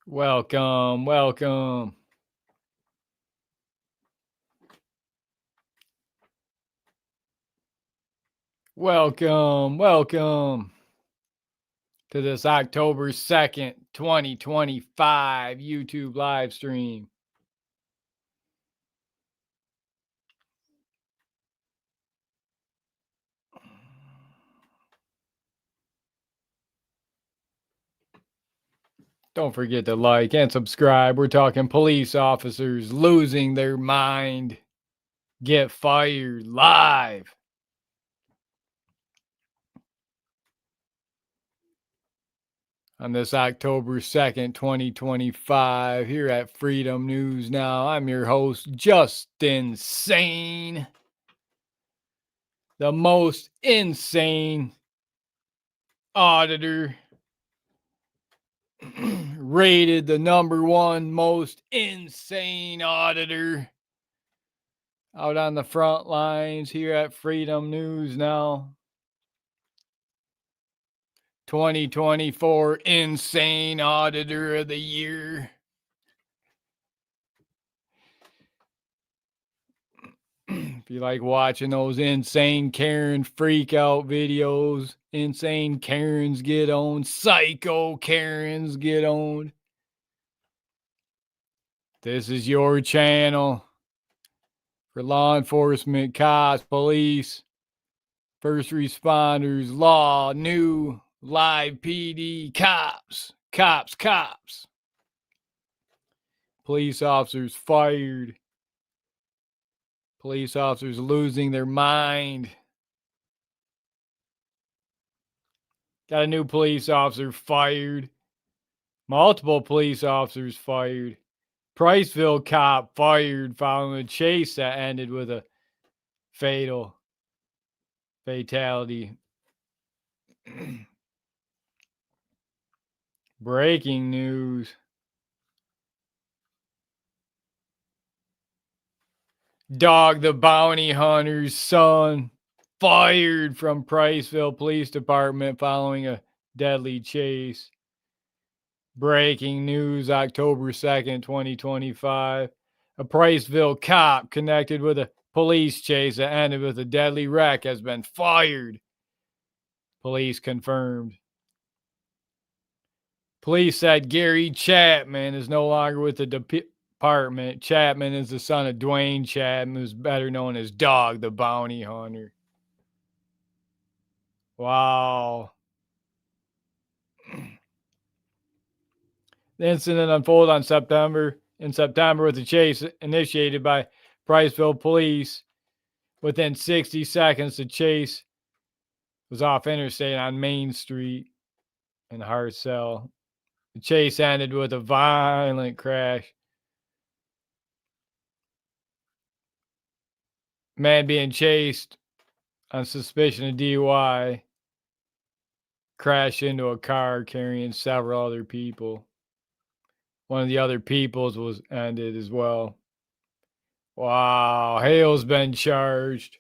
Welcome, welcome. Welcome to this October 2nd, 2025 YouTube live stream. Don't forget to like and subscribe. We're talking police officers losing their mind, get fired live. On this October 2nd, 2025, here at Freedom News Now. I'm your host, Justin Sane, the most insane auditor, rated the #1 most insane auditor out on the front lines here at Freedom News Now. 2024 Insane Auditor of the Year. If you like watching those insane Karen freak out videos, insane Karens get owned, psycho Karens get owned, this is your channel for law enforcement, cops, police, first responders, law, new, live PD, cops. Police officers fired. Police officers losing their mind. Got a new police officer fired. Multiple police officers fired. Priceville cop fired following a chase that ended with a fatality. Breaking news. Dog the bounty hunter's son fired from Priceville Police Department following a deadly chase. Breaking news, October 2nd, 2025. A Priceville cop connected with a police chase that ended with a deadly wreck has been fired. Police confirmed. Police said Gary Chapman is no longer with the department. Chapman is the son of Dwayne Chapman, who's better known as Dog the Bounty Hunter. Wow. The incident unfolded in September with a chase initiated by Priceville police. Within 60 seconds, the chase was off interstate on Main Street in Hartselle. The chase ended with a violent crash. Man being chased on suspicion of DUI crashed into a car carrying several other people. One of the other people's was ended as well. Wow, Hale's been charged.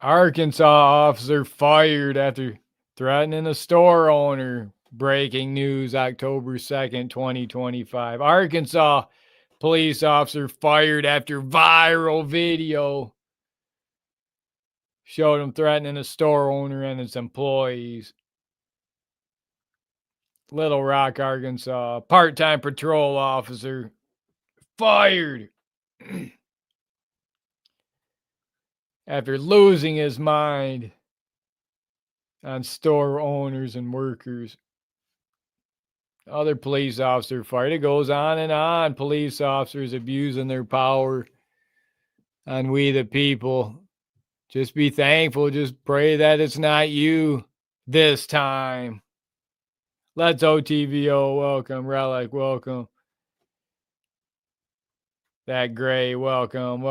Arkansas officer fired after threatening a store owner. Breaking news, October 2nd, 2025. Arkansas police officer fired after viral video showed him threatening a store owner and its employees. Little Rock, Arkansas. Part-time patrol officer fired after losing his mind on store owners and workers. Other police officer fired. It goes on and on. Police officers abusing their power on we the people. Just be thankful. Just pray that it's not you this time. Let's OTVO. Welcome. Relic. Welcome. That Gray. Welcome.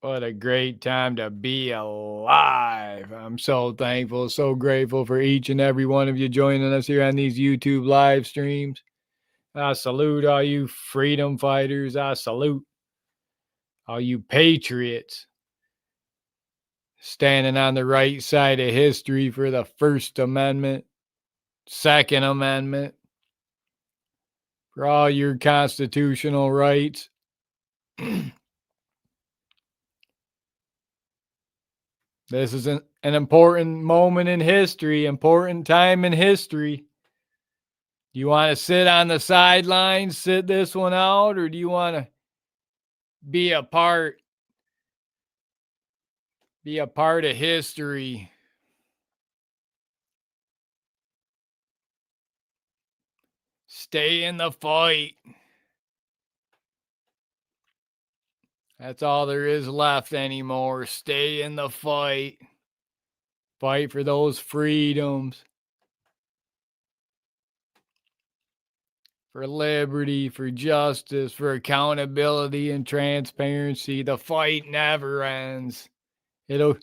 What a great time to be alive. I'm so thankful, so grateful for each and every one of you joining us here on these YouTube live streams. I salute all you freedom fighters. I salute all you patriots standing on the right side of history for the First Amendment, Second Amendment, for all your constitutional rights. This is an important moment in history, important time in history. Do you want to sit on the sidelines, sit this one out, or do you want to be a part of history? Stay in the fight. That's all there is left anymore. Stay in the fight. Fight for those freedoms. For liberty, for justice, for accountability and transparency. The fight never ends. It'll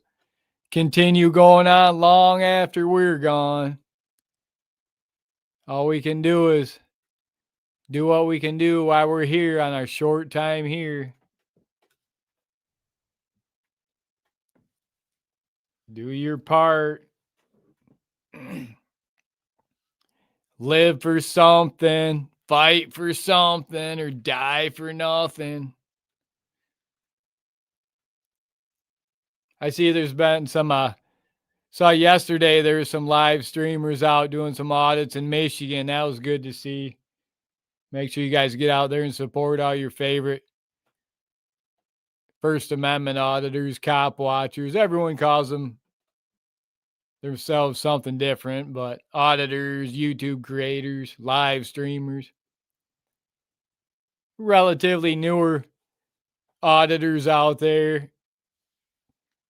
continue going on long after we're gone. All we can do is do what we can do while we're here on our short time here. Do your part. Live for something, fight for something, or die for nothing. I see there's been some, saw yesterday there was some live streamers out doing some audits in Michigan. That was good to see. Make sure you guys get out there and support all your favorite First Amendment auditors, cop watchers. Everyone calls them themselves something different, but auditors, YouTube creators, live streamers, relatively newer auditors out there.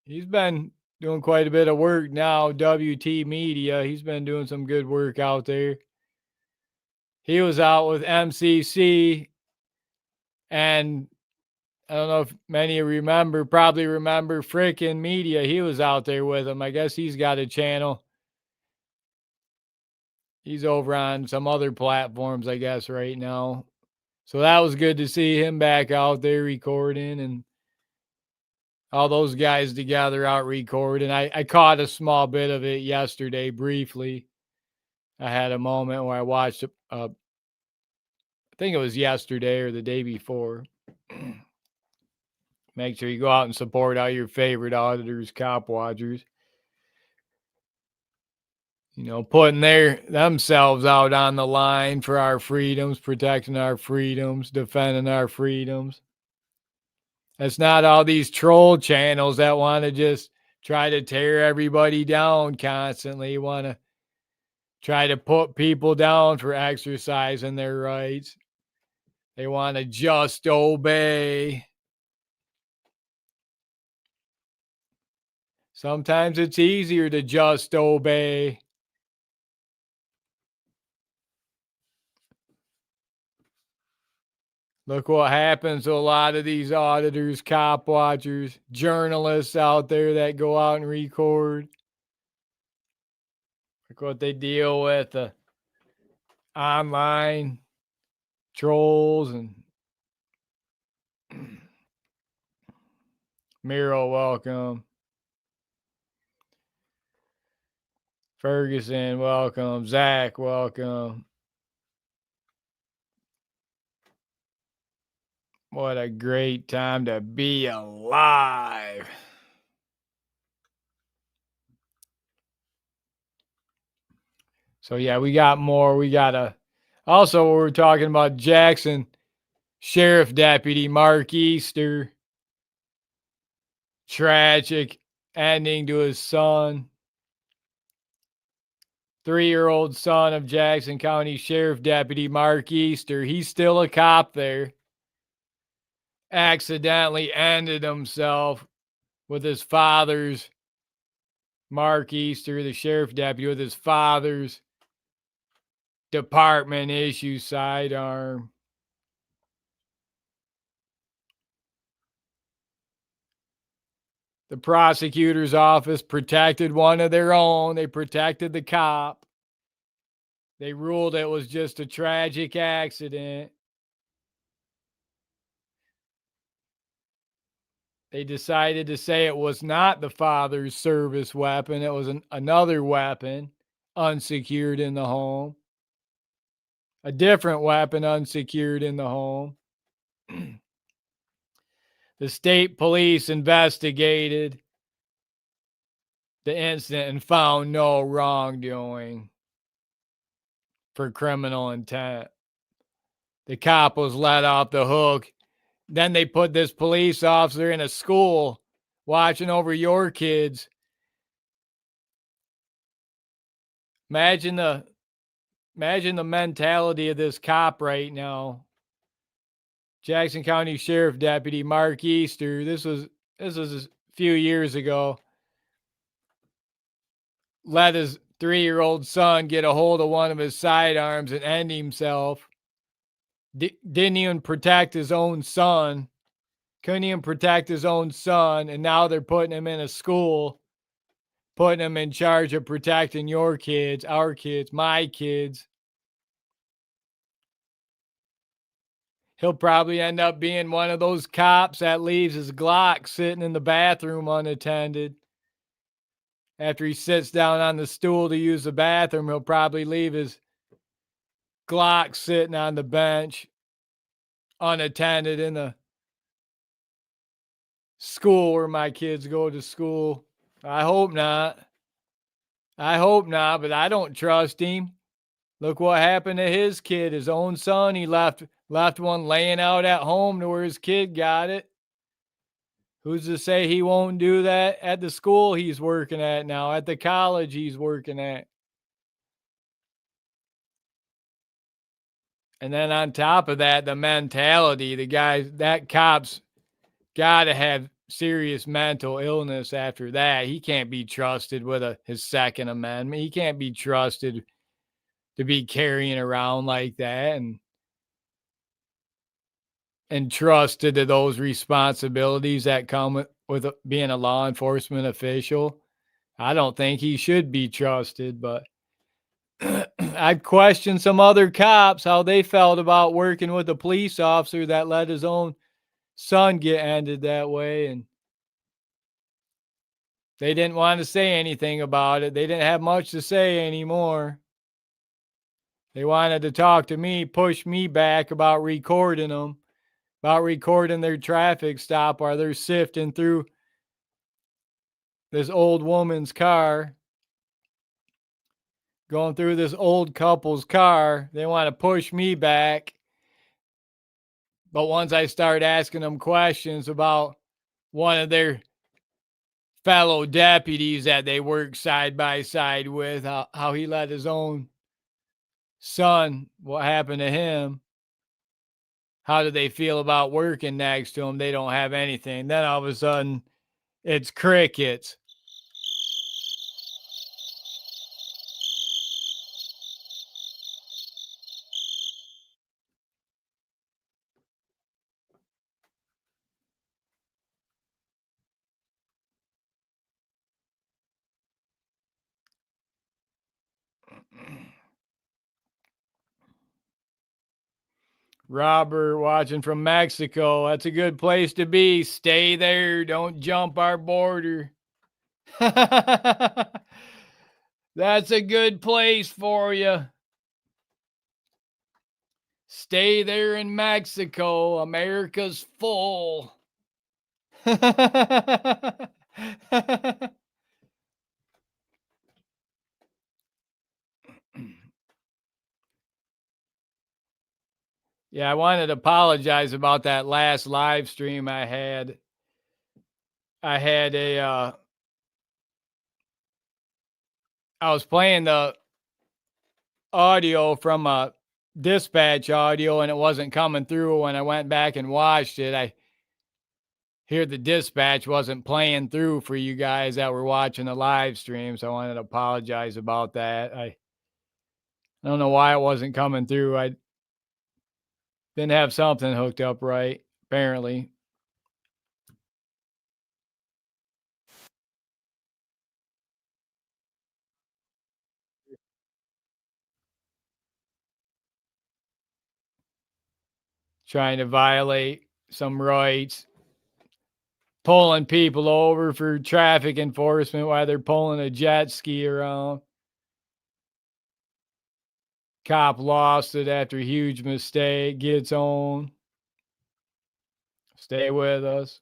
He's been doing quite a bit of work now, WT Media. He's been doing some good work out there. He was out with MCC, and I don't know if many probably remember Frickin' Media. He was out there with him. I guess he's got a channel. He's over on some other platforms, I guess, right now. So that was good to see him back out there recording, and all those guys together out recording. I caught a small bit of it yesterday briefly. I had a moment where I watched, I think it was yesterday or the day before. Make sure you go out and support all your favorite auditors, cop watchers. You know, putting themselves out on the line for our freedoms, protecting our freedoms, defending our freedoms. It's not all these troll channels that want to just try to tear everybody down constantly, want to try to put people down for exercising their rights. They want to just obey. Sometimes it's easier to just obey. Look what happens to a lot of these auditors, cop watchers, journalists out there that go out and record. Look what they deal with, online trolls and Miro, welcome. Ferguson, welcome. Zach, welcome. What a great time to be alive. So, yeah, we got more. We got also, we're talking about Jackson Sheriff Deputy Mark Easter. Tragic ending to his son. 3-year-old son of Jackson County Sheriff Deputy Mark Easter. He's still a cop there. Accidentally ended himself with his father's, Mark Easter, the sheriff deputy, with his father's department issue sidearm. The prosecutor's office protected one of their own. They protected the cop. They ruled it was just a tragic accident. They decided to say it was not the father's service weapon. It was another weapon unsecured in the home, a different weapon unsecured in the home. The state police investigated the incident and found no wrongdoing for criminal intent. The cop was let off the hook. Then they put this police officer in a school watching over your kids. Imagine the mentality of this cop right now. Jackson County Sheriff Deputy Mark Easter. This was a few years ago. Let his 3-year-old son get a hold of one of his sidearms and end himself. Didn't even protect his own son. Couldn't even protect his own son. And now they're putting him in a school, putting him in charge of protecting your kids, our kids, my kids. He'll probably end up being one of those cops that leaves his Glock sitting in the bathroom unattended. After he sits down on the stool to use the bathroom, he'll probably leave his Glock sitting on the bench unattended in the school where my kids go to school. I hope not. But I don't trust him. Look what happened to his kid, his own son. He left one laying out at home to where his kid got it. Who's to say he won't do that at the school he's working at now, at the college he's working at? And then on top of that, the mentality, that cop's got to have serious mental illness after that. He can't be trusted with his Second Amendment. He can't be trusted to be carrying around like that and trusted to those responsibilities that come with being a law enforcement official. I don't think he should be trusted, but I'd question some other cops how they felt about working with a police officer that let his own son get ended that way, and they didn't want to say anything about it. They didn't have much to say anymore. They wanted to talk to me, push me back about recording them, about recording their traffic stop while they're sifting through this old woman's car, going through this old couple's car. They want to push me back. But once I start asking them questions about one of their fellow deputies that they work side by side with, how he let his own son, what happened to him, how do they feel about working next to him? They don't have anything. Then all of a sudden, it's crickets. Robert watching from Mexico. That's a good place to be. Stay there. Don't jump our border. That's a good place for you. Stay there in Mexico. America's full. Yeah, I wanted to apologize about that last live stream I had. I had I was playing the audio from a dispatch audio and it wasn't coming through. When I went back and watched it, I hear the dispatch wasn't playing through for you guys that were watching the live stream. So I wanted to apologize about that. I don't know why it wasn't coming through. I didn't have something hooked up right, apparently. Trying to violate some rights. pulling people over for traffic enforcement while they're pulling a jet ski around. Cop lost it after a huge mistake, gets on. Stay with us.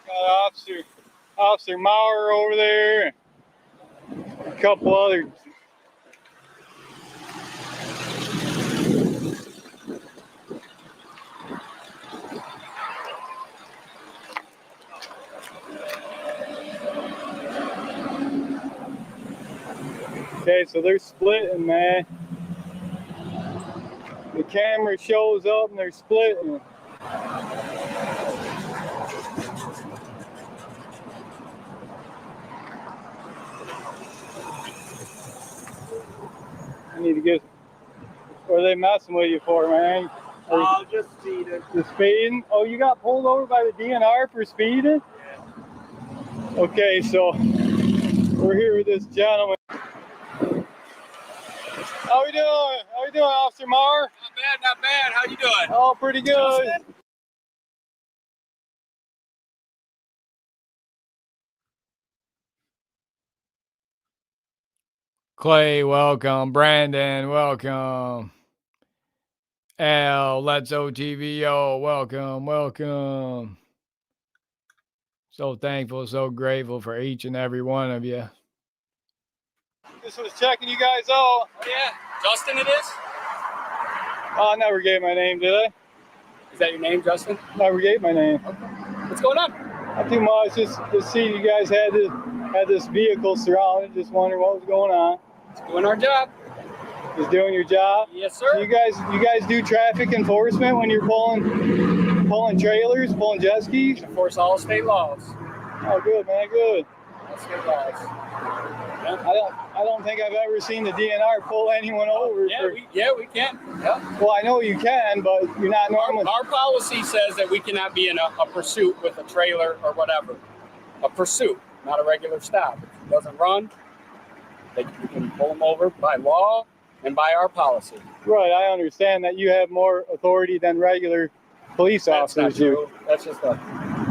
Got Officer Maurer over there. A couple other. Okay, so they're splitting, man. The camera shows up and they're splitting. I need to get. What are they messing with you for, man? Oh, just speeding. The speeding? Oh, you got pulled over by the DNR for speeding? Yeah. Okay, so we're here with this gentleman. How we doing? How we doing, Officer Maurer? Not bad, not bad. How you doing? Oh, pretty good. Justin? Clay, welcome. Brandon, welcome. Al, Let's OTVO, welcome, welcome. So thankful, so grateful for each and every one of you. This was checking you guys out. Oh, yeah. Justin it is? Oh, I never gave my name, did I? Is that your name, Justin? Never gave my name. Okay. What's going on? Not too much, just see you guys had this vehicle surrounded, just wondering what was going on. Just doing our job. Just doing your job? Yes, sir. You guys do traffic enforcement when you're pulling trailers, pulling jet skis? Enforce all state laws. Oh, good, man, good. All state laws. Yeah. I don't think I've ever seen the DNR pull anyone over. We can. Yeah. Well, I know you can, but you're not normally. Our policy says that we cannot be in a pursuit with a trailer or whatever. A pursuit, not a regular stop. If it doesn't run, we can pull them over by law and by our policy. Right, I understand that you have more authority than regular police That's officers not true. That's just a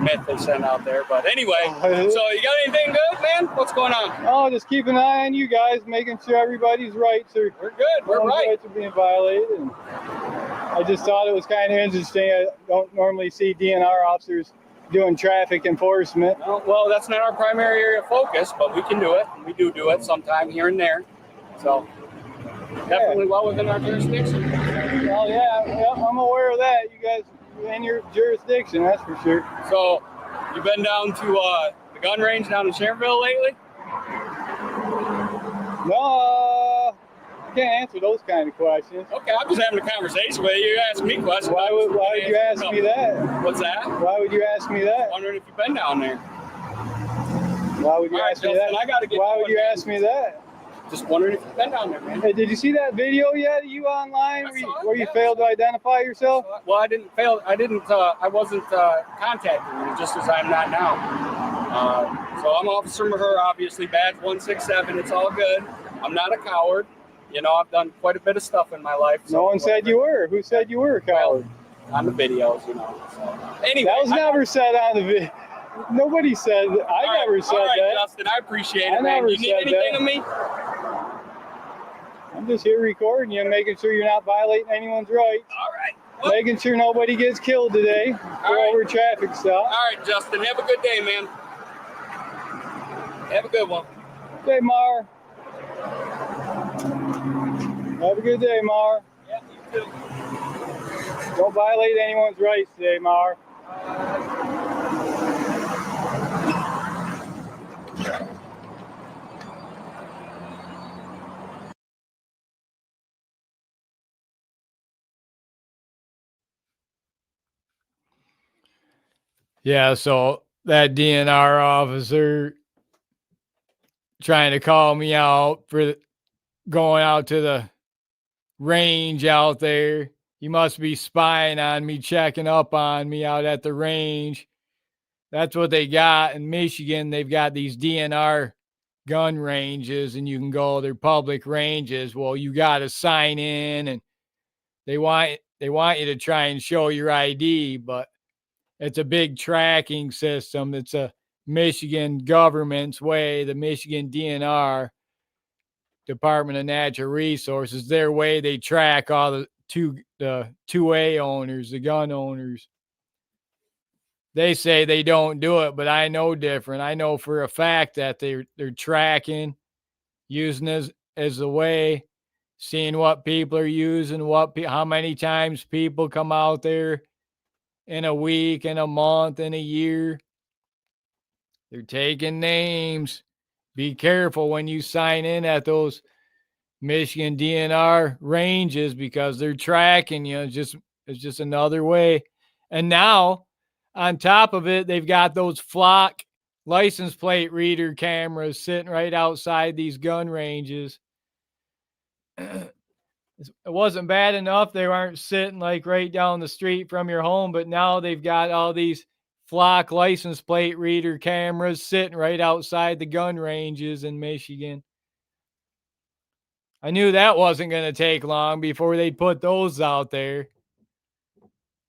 myth they send out there. But anyway, so you got anything good, man? What's going on? Oh, just keep an eye on you guys, making sure everybody's rights are. We're good. We're right. Rights are being violated. And I just thought it was kind of interesting. I don't normally see DNR officers doing traffic enforcement. No, well, that's not our primary area of focus, but we can do it. We do it sometime here and there. So definitely well within our jurisdiction. Well, yeah, I'm aware of that. You guys in your jurisdiction, that's for sure. So you been down to the gun range down in Sharonville lately? No, I can't answer those kind of questions. Okay, I'm just having a conversation with you. You ask me questions. Why would you ask me that? What's that? Why would you ask me that? Wondering if you've been down there. Why would you ask me that? Why would you ask me that? Just wondering if you've been down there, man. Hey, did you see that video yet? You online where you failed to identify yourself? Well, I didn't fail. I wasn't contacting you, just as I'm not now. So I'm Officer Maher, obviously, badge 167. It's all good. I'm not a coward. You know, I've done quite a bit of stuff in my life. So no one said you were. Who said you were a coward? Well, on the videos, you know. So. Anyway, that was never said on the video. Nobody said. I never said that. Justin, I appreciate it, man. You need anything of me? I'm just here recording you, making sure you're not violating anyone's rights. All right. Well, making sure nobody gets killed today over traffic stop. All right, Justin. Have a good day, man. Have a good one. Okay, Mar. Have a good day, Mar. Yeah, you too. Don't violate anyone's rights today, Mar. Yeah, so that DNR officer trying to call me out for going out to the range out there. He must be spying on me, checking up on me out at the range. That's what they got in Michigan. They've got these DNR gun ranges and you can go, they're public ranges. Well, you got to sign in and they want you to try and show your ID, but it's a big tracking system. It's a Michigan government's way, the Michigan DNR, Department of Natural Resources, their way they track all the 2A owners, the gun owners. They say they don't do it, but I know different. I know for a fact that they're tracking, using as a way, seeing what people are using, how many times people come out there in a week, in a month, in a year. They're taking names. Be careful when you sign in at those Michigan DNR ranges because they're tracking you. It's just another way. And now, on top of it, they've got those flock license plate reader cameras sitting right outside these gun ranges. It wasn't bad enough they weren't sitting like right down the street from your home, but now they've got all these flock license plate reader cameras sitting right outside the gun ranges in Michigan. I knew that wasn't going to take long before they put those out there.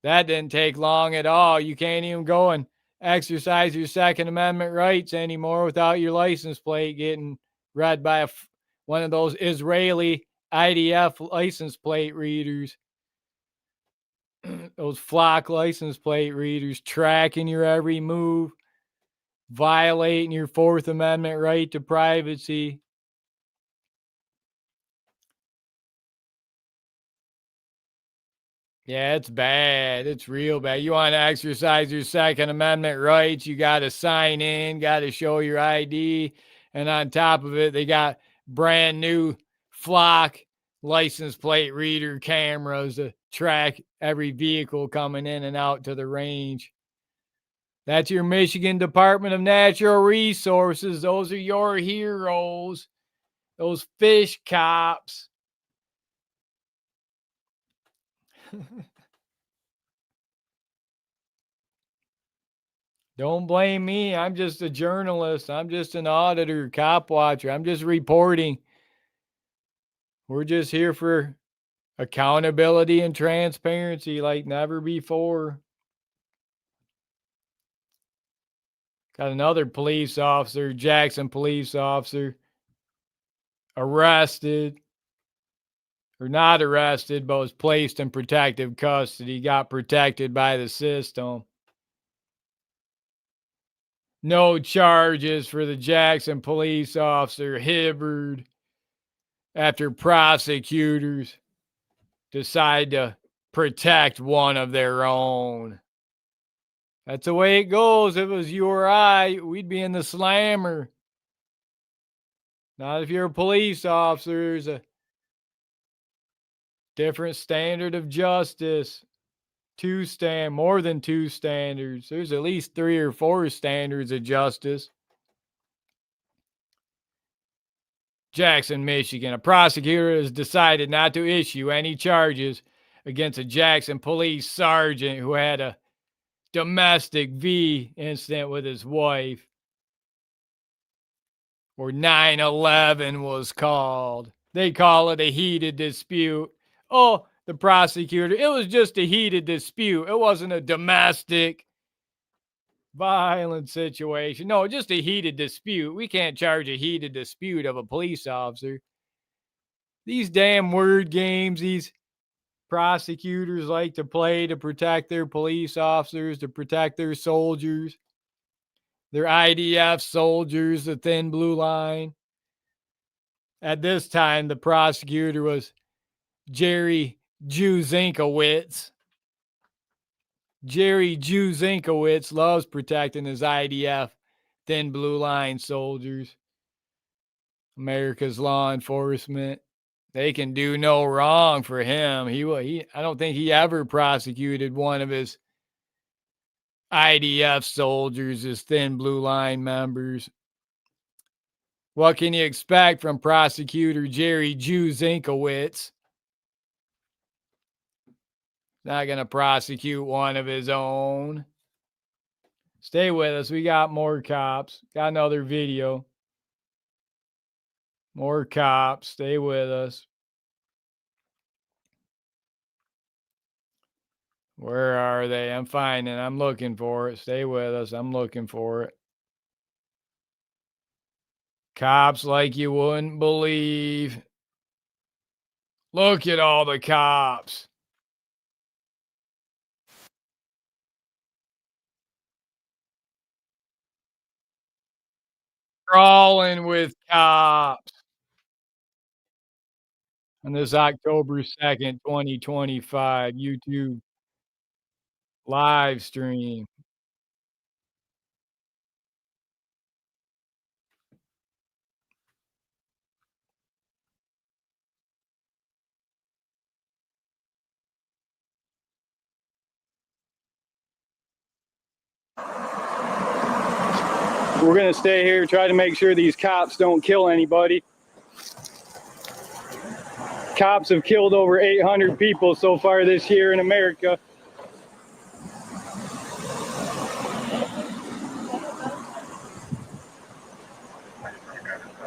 That didn't take long at all. You can't even go and exercise your Second Amendment rights anymore without your license plate getting read by one of those Israeli IDF license plate readers. Those flock license plate readers tracking your every move, violating your Fourth Amendment right to privacy. Yeah, it's bad. It's real bad. You want to exercise your Second Amendment rights, you got to sign in, got to show your ID. And on top of it, they got brand new flock license plate reader cameras to track every vehicle coming in and out to the range. That's your Michigan Department of Natural Resources. Those are your heroes. Those fish cops. Don't blame me. I'm just a journalist. I'm just an auditor, cop watcher. I'm just reporting. We're just here for accountability and transparency like never before. Got another police officer, Jackson police officer, arrested, or not arrested, but was placed in protective custody, got protected by the system. No charges for the Jackson police officer, Hibbard, after prosecutors decide to protect one of their own. That's the way it goes. If it was you or I, we'd be in the slammer. Not if you're a police officer. There's a different standard of justice. More than two standards. There's at least 3 or 4 standards of justice. Jackson, Michigan. A prosecutor has decided not to issue any charges against a Jackson police sergeant who had a domestic V incident with his wife, or 9/11 was called. They call it a heated dispute. Oh, the prosecutor, it was just a heated dispute. It wasn't a domestic violent situation. No, just a heated dispute. We can't charge a heated dispute of a police officer. These damn word games, these prosecutors like to play to protect their police officers, to protect their soldiers, their IDF soldiers, the thin blue line. At this time, the prosecutor was Jerry Zinkowitz. Jerry Zinkowitz loves protecting his IDF thin blue line soldiers. America's law enforcement. They can do no wrong for him. I don't think he ever prosecuted one of his IDF soldiers as thin blue line members. What can you expect from prosecutor Jerry Zinkowitz? Not going to prosecute one of his own. Stay with us. We got more cops. Got another video. More cops. Stay with us. Where are they? I'm finding. I'm looking for it. Stay with us. I'm looking for it. Cops like you wouldn't believe. Look at all the cops. Crawling with cops. On this October 2nd, 2025 YouTube live stream. We're going to stay here, try to make sure these cops don't kill anybody. Cops have killed over 800 people so far this year in America.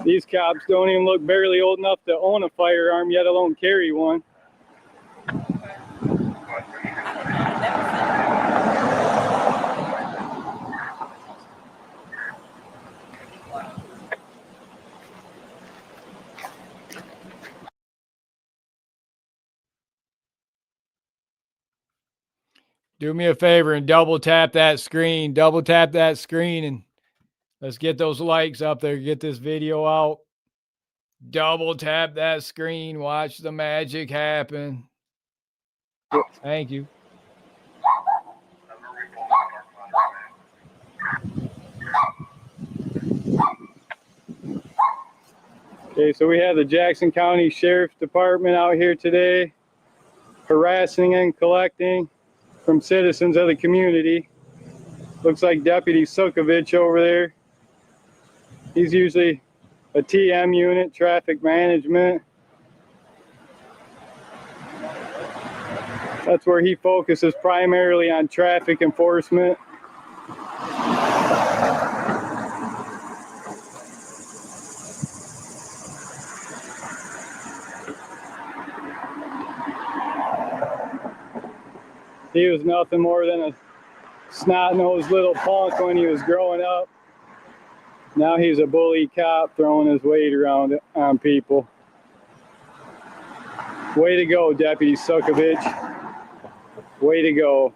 These cops don't even look barely old enough to own a firearm, yet alone carry one. Do me a favor and double tap that screen. Double tap that screen and let's get those likes up there. Get this video out. Double tap that screen. Watch the magic happen. Thank you. Okay, so we have the Jackson County Sheriff's Department out here today, harassing and collecting from citizens of the community. Looks like Deputy Sukovich over there. He's usually a TM unit, traffic management. That's where he focuses primarily on traffic enforcement. He was nothing more than a snot-nosed little punk when he was growing up. Now he's a bully cop throwing his weight around on people. Way to go, Deputy Sukovich. Way to go.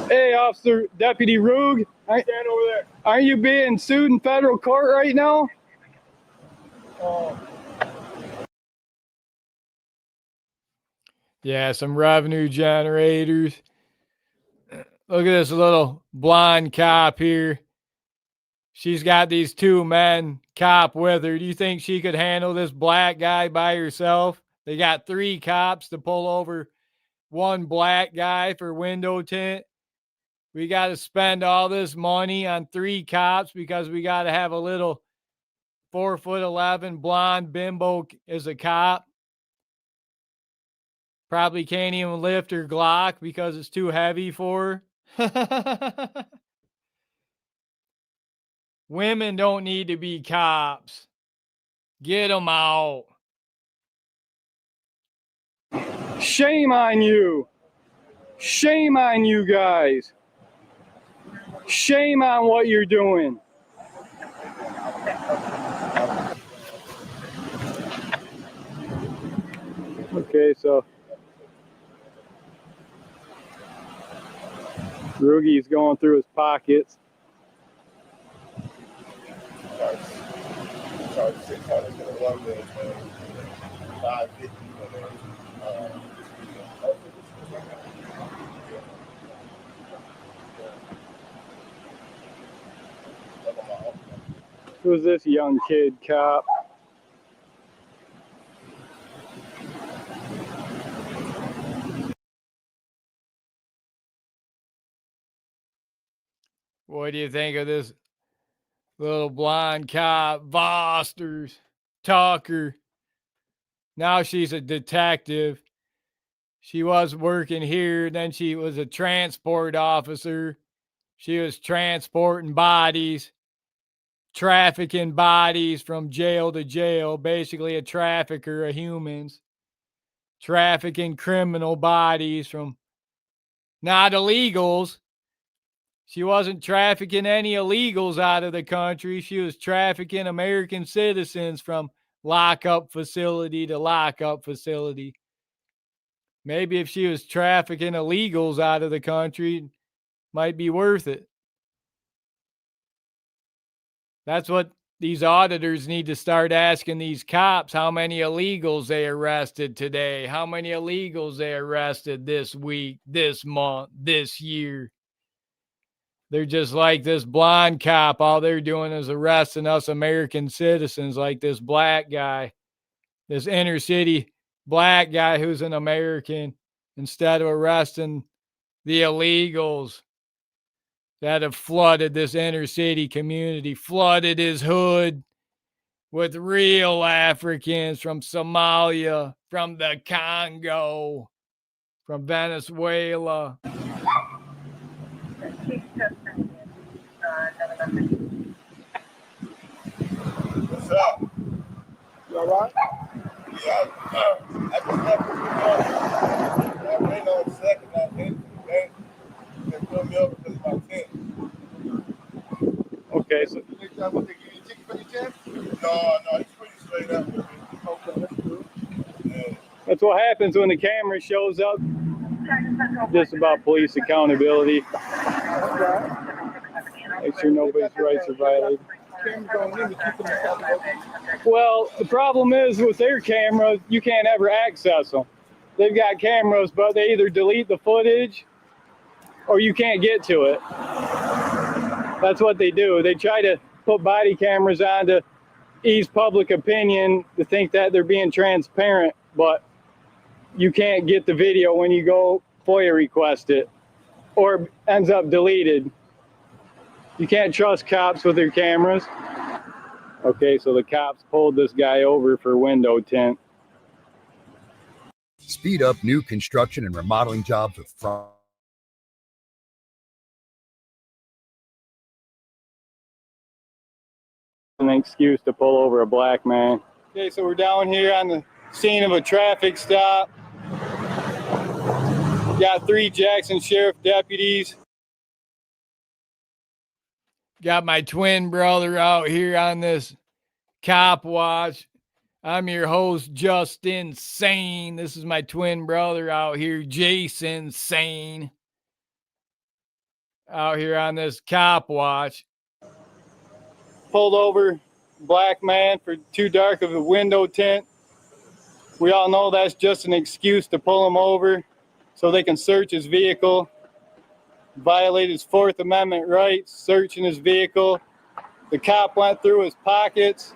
Hey, Officer Deputy Rug. Stand over there. Aren't you being sued in federal court right now? Yeah, some revenue generators. Look at this little blonde cop here. She's got these two men cop with her. Do you think she could handle this black guy by herself? They got 3 cops to pull over one black guy for window tint. We got to spend all this money on 3 cops because we got to have a little 4'11" blonde bimbo as a cop. Probably can't even lift her Glock because it's too heavy for her. Women don't need to be cops. Get them out. Shame on you. Shame on you guys. Shame on what you're doing. Okay, so Rugi's going through his pockets. Who's this young kid cop? What do you think of this little blonde cop, Vosters, Tucker? Now she's a detective. She was working here, then she was a transport officer. She was transporting bodies. trafficking bodies from jail to jail, basically a trafficker of humans, trafficking criminal bodies from not illegals. She wasn't trafficking any illegals out of the country. She was trafficking American citizens from lockup facility to lockup facility. Maybe if she was trafficking illegals out of the country, might be worth it. That's what these auditors need to start asking these cops, how many illegals they arrested today, how many illegals they arrested this week, this month, this year. They're just like this blonde cop. All they're doing is arresting us American citizens, like this black guy, this inner city black guy who's an American, instead of arresting the illegals that have flooded this inner city community, flooded his hood with real Africans from Somalia, from the Congo, from Venezuela. What's up? You all right? Yeah. I just left I waited on a second. I went to the bank. They put me over because of my tent. Okay, so You think that would give you a ticket for your tent? No, he's pretty straight up with me. Okay, that's good. Yeah. that's what happens when the camera shows up. Just about police accountability. That's right. Make sure nobody's rights are violated. Camera's on him to keep them accountable. Well, the problem is with their cameras, you can't ever access them. They've got cameras, but they either delete the footage or you can't get to it. That's what they do. They try to put body cameras on to ease public opinion, to think that they're being transparent, but you can't get the video when you go FOIA request it, or ends up deleted. You can't trust cops with their cameras. Okay, so the cops pulled this guy over for window tint. Speed up new construction and remodeling jobs with An excuse to pull over a black man. Okay, so we're down here on the scene of a traffic stop. Got 3 Jackson Sheriff deputies. Got my twin brother out here on this cop watch. I'm your host, Justin Sane. This is my twin brother out here, Jason Sane. Out here on this cop watch. Pulled over black man for too dark of a window tint. We all know that's just an excuse to pull him over so they can search his vehicle, violate his 4th Amendment rights, searching his vehicle. The cop went through his pockets.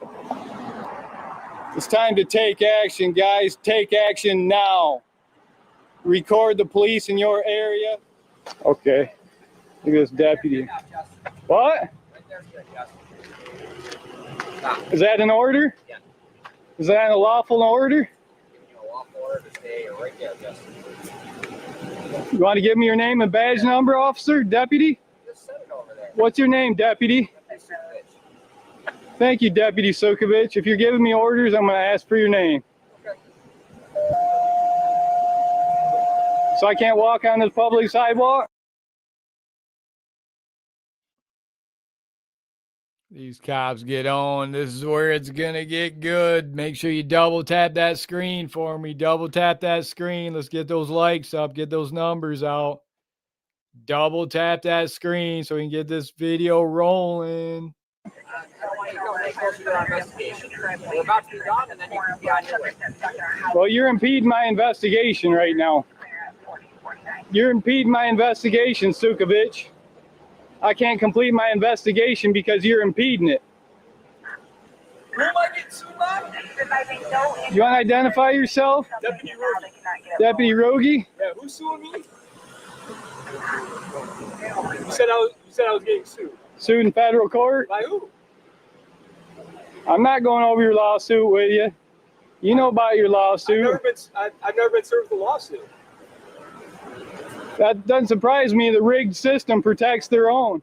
It's time to take action, guys. Take action now. Record the police in your area. Okay. Look at this deputy. What? Is that an order? Yeah. Is that a lawful order? You want to give me your name and badge number, officer, deputy? Just set it over there. What's your name, deputy? Thank you, Deputy Sukovich. If you're giving me orders, I'm going to ask for your name. Okay. So I can't walk on this public sidewalk? These cops get on. This is where it's going to get good. Make sure you double tap that screen for me. Double tap that screen. Let's get those likes up. Get those numbers out. Double tap that screen so we can get this video rolling. We're about to be done, and then you can be on your way. Well, you're impeding my investigation right now. You're impeding my investigation, Sukovich. I can't complete my investigation because you're impeding it. Who am I getting sued by? You want to identify yourself? Deputy Rogie. Deputy Rogie? Yeah, who's suing me? You said I was getting sued. Sued in federal court? By who? I'm not going over your lawsuit with you. You know about your lawsuit. I've never been served with a lawsuit. That doesn't surprise me. The rigged system protects their own.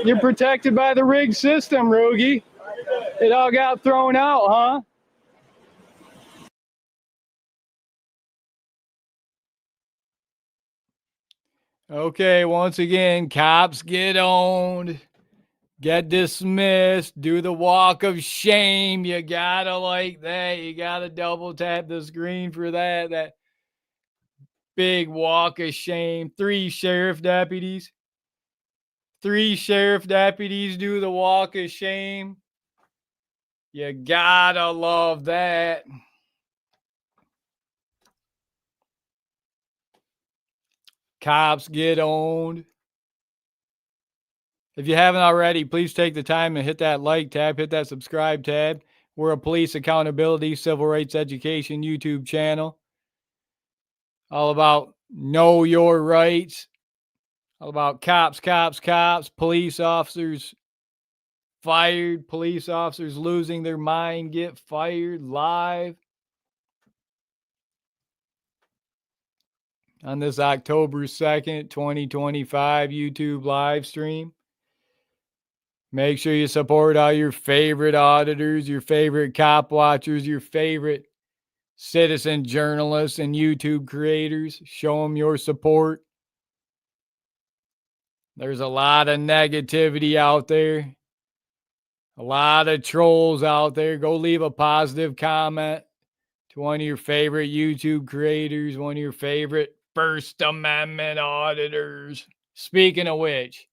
You're protected by the rigged system, Rogie. It all got thrown out, huh? Okay, once again, cops get owned, get dismissed, do the walk of shame. You gotta like that. You gotta double tap the screen for that. That big walk of shame. 3 sheriff deputies. 3 sheriff deputies do the walk of shame. You gotta love that. Cops get owned. If you haven't already, please take the time and hit that like tab, hit that subscribe tab. We're a police accountability, civil rights education YouTube channel. All about know your rights. All about cops, police officers fired, police officers losing their mind, get fired live. On this October 2nd, 2025 YouTube live stream. Make sure you support all your favorite auditors, your favorite cop watchers, your favorite citizen journalists and YouTube creators. Show them your support. There's a lot of negativity out there. A lot of trolls out there. Go leave a positive comment to one of your favorite YouTube creators, one of your favorite First Amendment auditors. Speaking of which,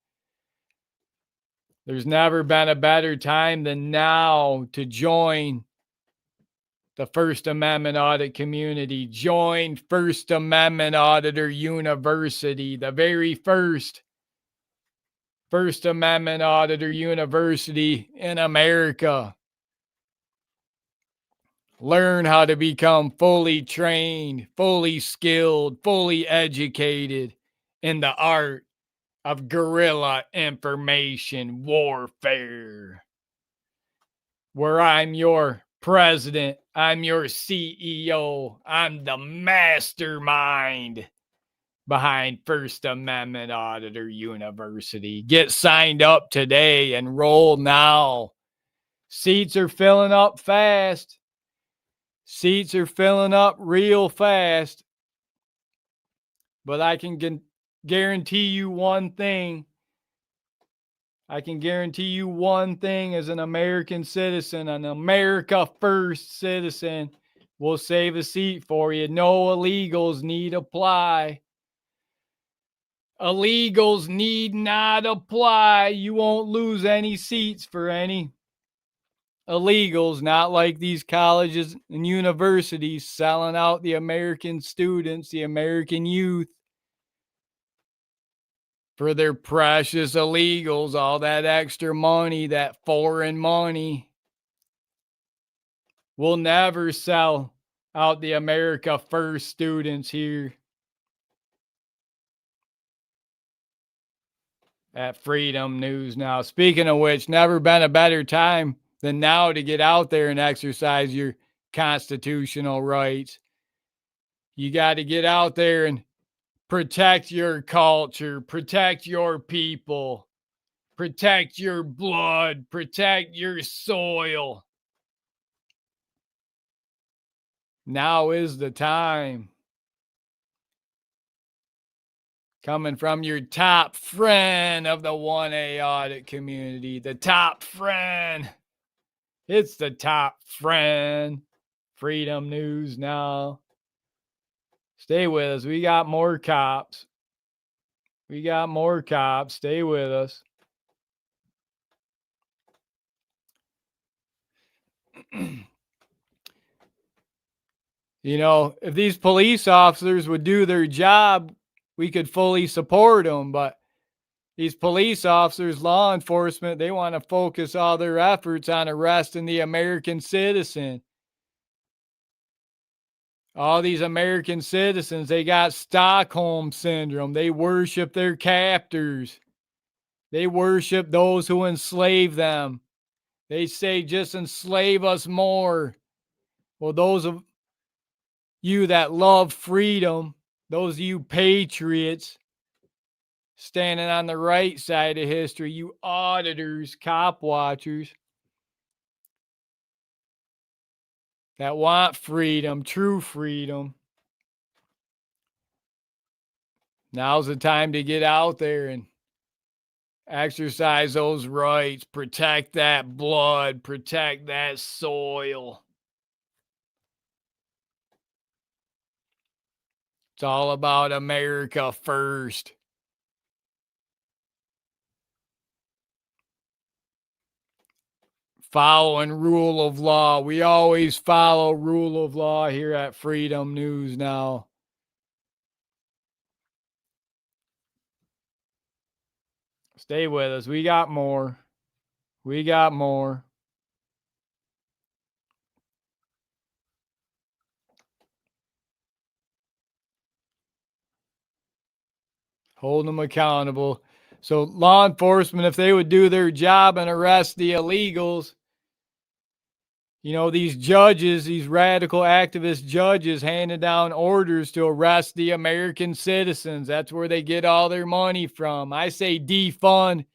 there's never been a better time than now to join the First Amendment audit community. Join First Amendment Auditor University, the very first First Amendment Auditor University in America. Learn how to become fully trained, fully skilled, fully educated in the art of guerrilla information warfare. Where I'm your president, I'm your CEO, I'm the mastermind behind First Amendment Auditor University. Get signed up today, enroll now. Seats are filling up fast. Seats are filling up real fast. But I can guarantee you one thing. I can guarantee you one thing as an American citizen, an America First citizen, will save a seat for you. No illegals need apply. Illegals need not apply. You won't lose any seats for any illegals, not like these colleges and universities selling out the American students, the American youth, for their precious illegals, all that extra money, that foreign money. We'll never sell out the America First students here at Freedom News Now. Speaking of which, never been a better time than now to get out there and exercise your constitutional rights. You got to get out there and protect your culture, protect your people, protect your blood, protect your soil. Now is the time. Coming from your top friend of the 1A audit community, the top friend. It's the top friend. Freedom News Now. Stay with us. We got more cops. We got more cops. Stay with us. You know, if these police officers would do their job, we could fully support them. But these police officers, law enforcement, they want to focus all their efforts on arresting the American citizen. All these American citizens, they got Stockholm syndrome. They worship their captors. They worship those who enslave them. They say, just enslave us more. Well, those of you that love freedom, those of you patriots, standing on the right side of history, you auditors, cop watchers that want freedom, true freedom. Now's the time to get out there and exercise those rights, protect that blood, protect that soil. It's all about America first. Following rule of law. We always follow rule of law here at Freedom News Now. Stay with us. We got more. We got more. Hold them accountable. So law enforcement, if they would do their job and arrest the illegals, you know, these judges, these radical activist judges handed down orders to arrest the American citizens. That's where they get all their money from. I say defund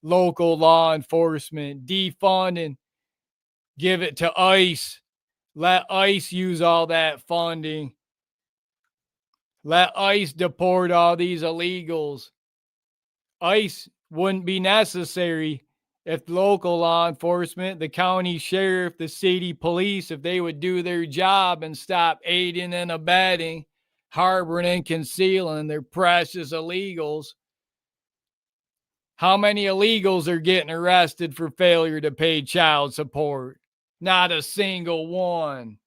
local law enforcement, defund and give it to ICE. Let ICE use all that funding. Let ICE deport all these illegals. ICE wouldn't be necessary if local law enforcement, the county sheriff, the city police, if they would do their job and stop aiding and abetting, harboring and concealing their precious illegals. How many illegals are getting arrested for failure to pay child support? Not a single one.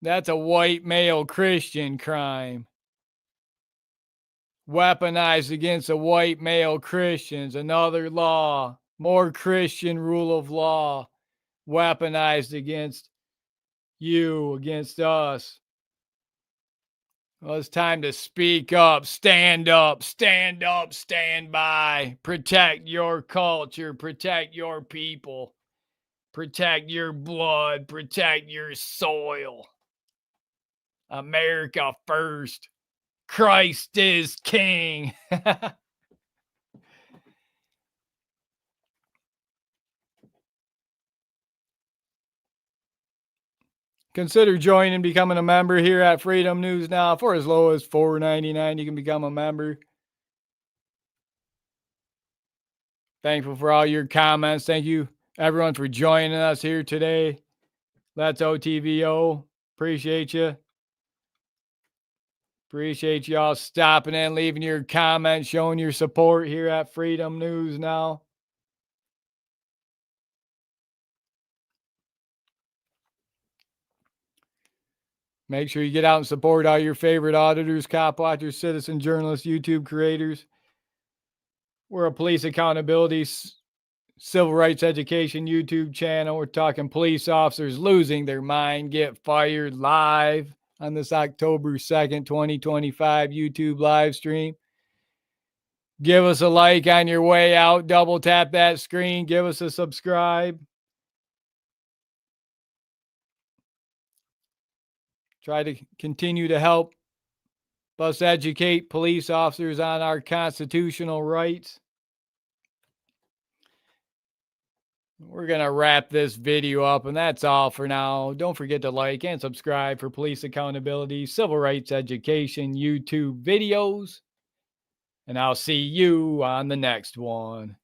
That's a white male Christian crime. Weaponized against the white male Christians. Another law. More Christian rule of law. Weaponized against you, against us. Well, it's time to speak up, stand up, stand up, stand by. Protect your culture, protect your people, protect your blood, protect your soil. America first. Christ is king. Consider joining and becoming a member here at Freedom News Now. For as low as $4.99, you can become a member. Thankful for all your comments. Thank you, everyone, for joining us here today. Let's OTVO. Appreciate you. Appreciate y'all stopping in, leaving your comments, showing your support here at Freedom News Now. Make sure you get out and support all your favorite auditors, cop watchers, citizen journalists, YouTube creators. We're a police accountability, civil rights education YouTube channel. We're talking police officers losing their mind, get fired live on this October 2nd, 2025 YouTube live stream. Give us a like on your way out. Double tap that screen. Give us a subscribe. Try to continue to help us educate police officers on our constitutional rights. We're going to wrap this video up, and that's all for now. Don't forget to like and subscribe for police accountability, civil rights education, YouTube videos. And I'll see you on the next one.